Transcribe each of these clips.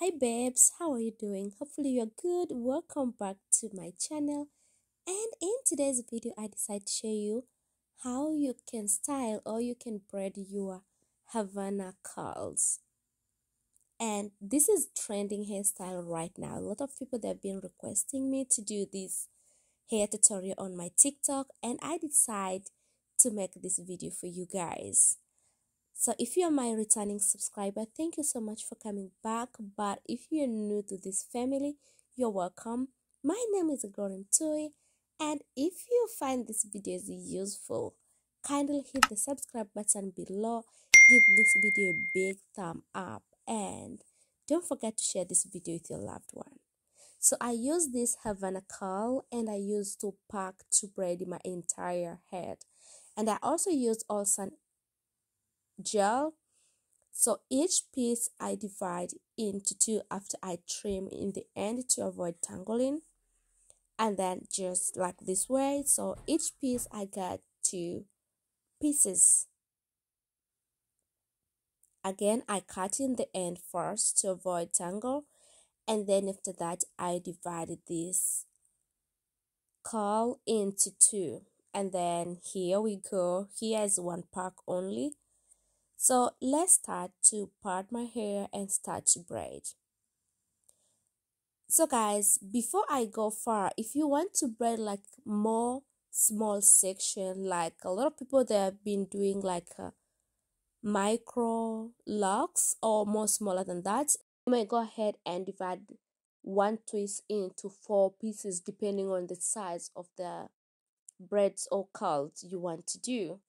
Hi babes, how are you doing? Hopefully you're good. Welcome back to my channel. And in today's video, I decided to show you how you can style or you can braid your Havana curls. And this is trending hairstyle right now. A lot of people that have been requesting me to do this hair tutorial on my TikTok, and I decided to make this video for you guys. So if you're my returning subscriber, thank you so much for coming back. But if you're new to this family, you're welcome. My name is Gordon Toy, and if you find this video useful, kindly hit the subscribe button below, give this video a big thumb up, and don't forget to share this video with your loved one. So I use this Havana curl, and I use to pack to braid my entire head, and I also use also gel. So each piece I divide into two after I trim in the end to avoid tangling, and then just like this way. So each piece I got two pieces. Again, I cut in the end first to avoid tangle, and then after that I divided this curl into two, and then here we go. Here is one pack only. So let's start to part my hair and start to braid. So guys, before I go far, if you want to braid like more small section, like a lot of people that have been doing like micro locks or more smaller than that, you may go ahead and divide one twist into four pieces depending on the size of the braids or curls you want to do.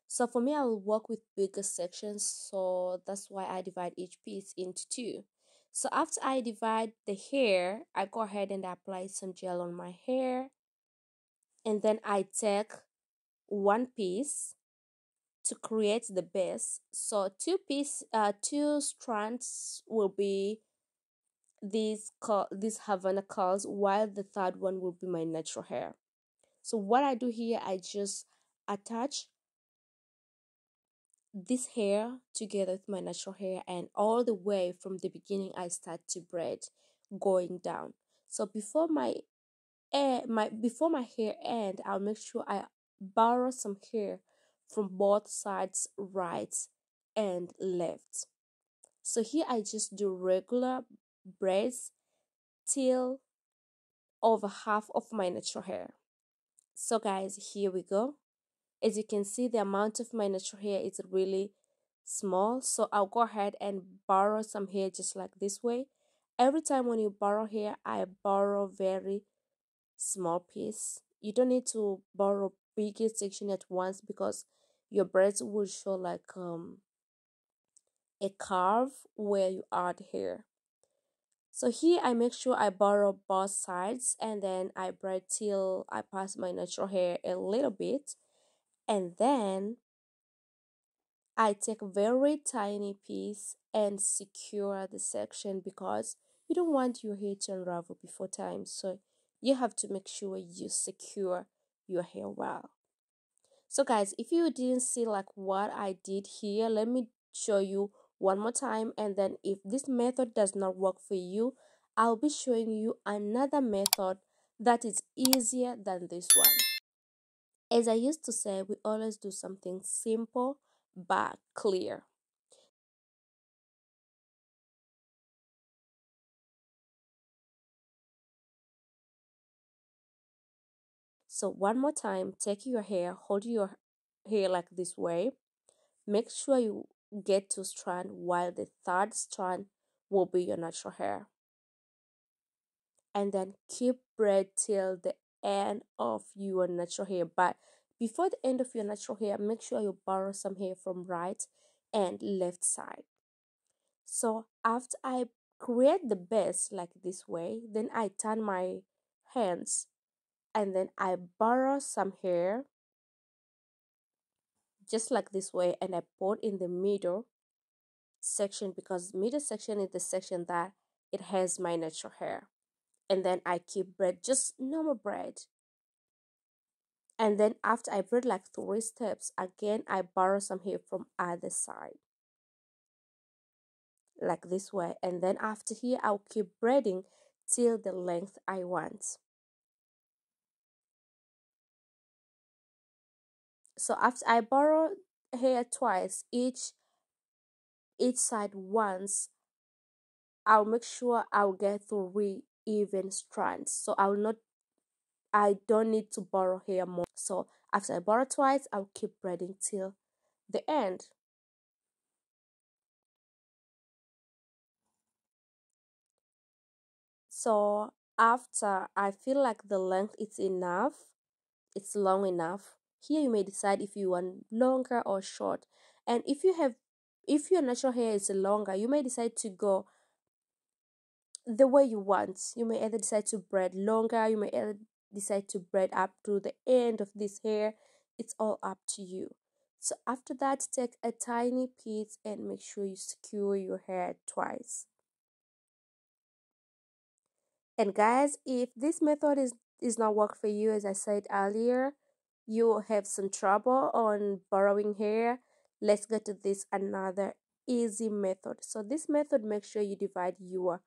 So for me, I will work with bigger sections, so that's why I divide each piece into two. So after I divide the hair, I go ahead and apply some gel on my hair, and then I take one piece to create the base. So two strands will be these Havana curls, while the third one will be my natural hair. So what I do here, I just attach this hair together with my natural hair, and all the way from the beginning I start to braid going down. So before my hair end, I'll make sure I borrow some hair from both sides, right and left. So here I just do regular braids till over half of my natural hair. So guys, here we go. As you can see, the amount of my natural hair is really small, so I'll go ahead and borrow some hair just like this way. Every time when you borrow hair, I borrow very small piece. You don't need to borrow bigger section at once, because your braids will show like a curve where you add hair. So here I make sure I borrow both sides, and then I braid till I pass my natural hair a little bit, and then I take a very tiny piece and secure the section, because you don't want your hair to unravel before time. So you have to make sure you secure your hair well. So guys, if you didn't see like what I did here, let me show you one more time, and then if this method does not work for you, I'll be showing you another method that is easier than this one. As I used to say, we always do something simple but clear. So one more time, take your hair, hold your hair like this way. Make sure you get two strands, while the third strand will be your natural hair. And then keep braid till the end of your natural hair. But before the end of your natural hair, make sure you borrow some hair from right and left side. So after I create the base like this way, then I turn my hands, and then I borrow some hair just like this way, and I put in the middle section, because middle section is the section that it has my natural hair. And then I keep braid, just normal braid. And then after I braid like 3 steps, again I borrow some hair from other side like this way, and then after here I'll keep braiding till the length I want. So after I borrow hair twice, each side once, I'll make sure I'll get 3 even strands. So I don't need to borrow hair more. So after I borrow twice, I'll keep braiding till the end. So after I feel like the length is enough, it's long enough, here you may decide if you want longer or short. And if your natural hair is longer, you may decide to go the way you want. You may either decide to braid longer, you may either decide to braid up to the end of this hair. It's all up to you. So after that, take a tiny piece and make sure you secure your hair twice. And guys, if this method is not work for you, as I said earlier, you have some trouble on borrowing hair, let's go to this another easy method. So this method, make sure you divide your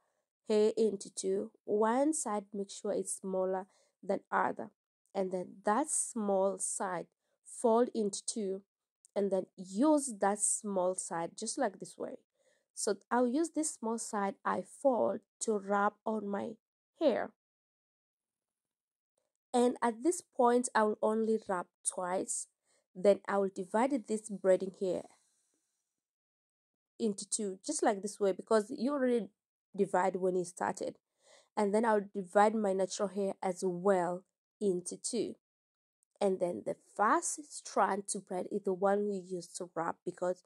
hair into two. One side, make sure it's smaller than other, and then that small side fold into two, and then use that small side just like this way. So I'll use this small side I fold to wrap on my hair, and at this point I will only wrap twice. Then I will divide this braiding hair into two just like this way, because you already divide when you started. And then I'll divide my natural hair as well into two, and then the first strand to braid is the one you use to wrap, because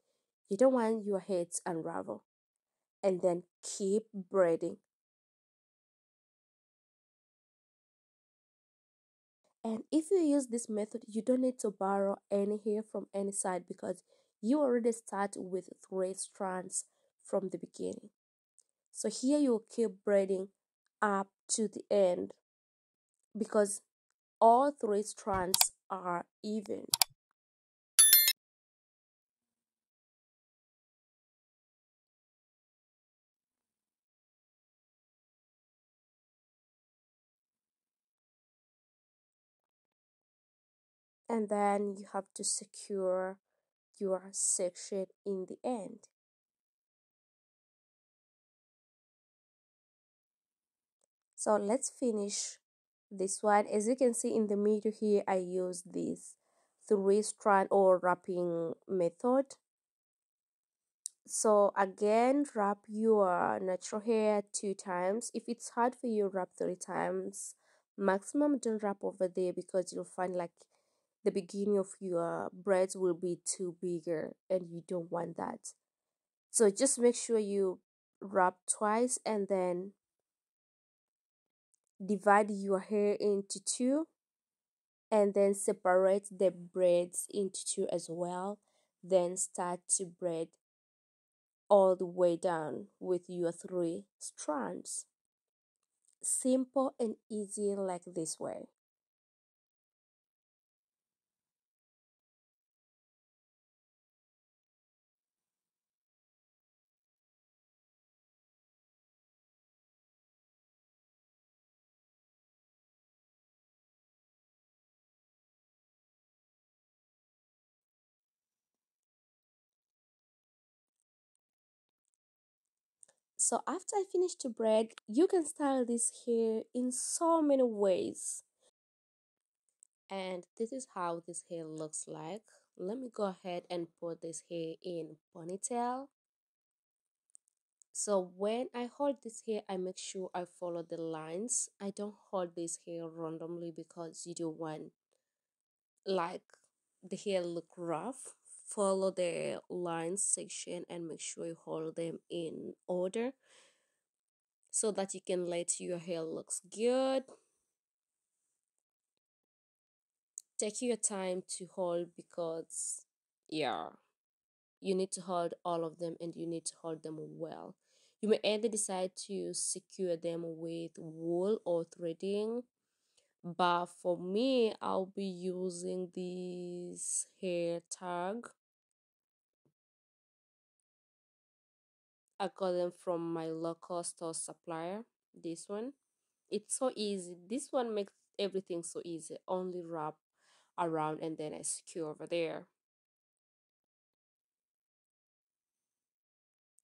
you don't want your hair to unravel. And then keep braiding. And if you use this method, you don't need to borrow any hair from any side, because you already start with 3 strands from the beginning. So here you will keep braiding up to the end, because all 3 strands are even. And then you have to secure your section in the end. So let's finish this one. As you can see in the middle here, I use this 3 strand or wrapping method. So again, wrap your natural hair 2 times. If it's hard for you, wrap 3 times maximum. Don't wrap over there, because you'll find like the beginning of your braids will be too bigger, and you don't want that. So just make sure you wrap twice, and then divide your hair into two, and then separate the braids into two as well. Then start to braid all the way down with your 3 strands. Simple and easy like this way. So after I finish to braid, you can style this hair in so many ways. And this is how this hair looks like. Let me go ahead and put this hair in ponytail. So when I hold this hair, I make sure I follow the lines. I don't hold this hair randomly, because you don't want like the hair look rough. Follow the lines section and make sure you hold them in order, so that you can let your hair looks good. Take your time to hold, because yeah, you need to hold all of them, and you need to hold them well. You may either decide to secure them with wool or threading, but for me, I'll be using this hair tag. I got them from my local store supplier. This one, it's so easy. This one makes everything so easy. Only wrap around and then I secure over there.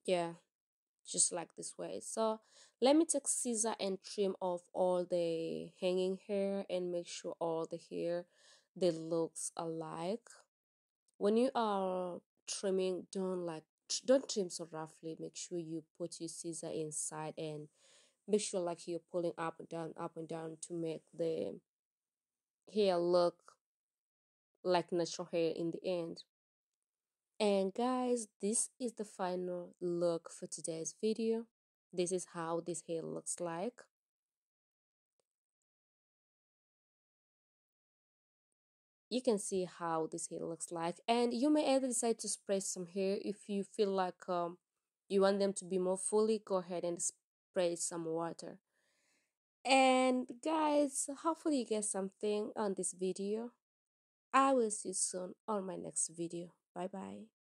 Yeah, just like this way. So let me take scissor and trim off all the hanging hair and make sure all the hair they looks alike. When you are trimming, don't trim so roughly. Make sure you put your scissor inside and make sure like you're pulling up and down to make the hair look like natural hair in the end. And guys, this is the final look for today's video. This is how this hair looks like. You can see how this hair looks like, and you may either decide to spray some hair if you feel like you want them to be more fully. Go ahead and spray some water. And guys, hopefully you get something on this video. I will see you soon on my next video. Bye bye.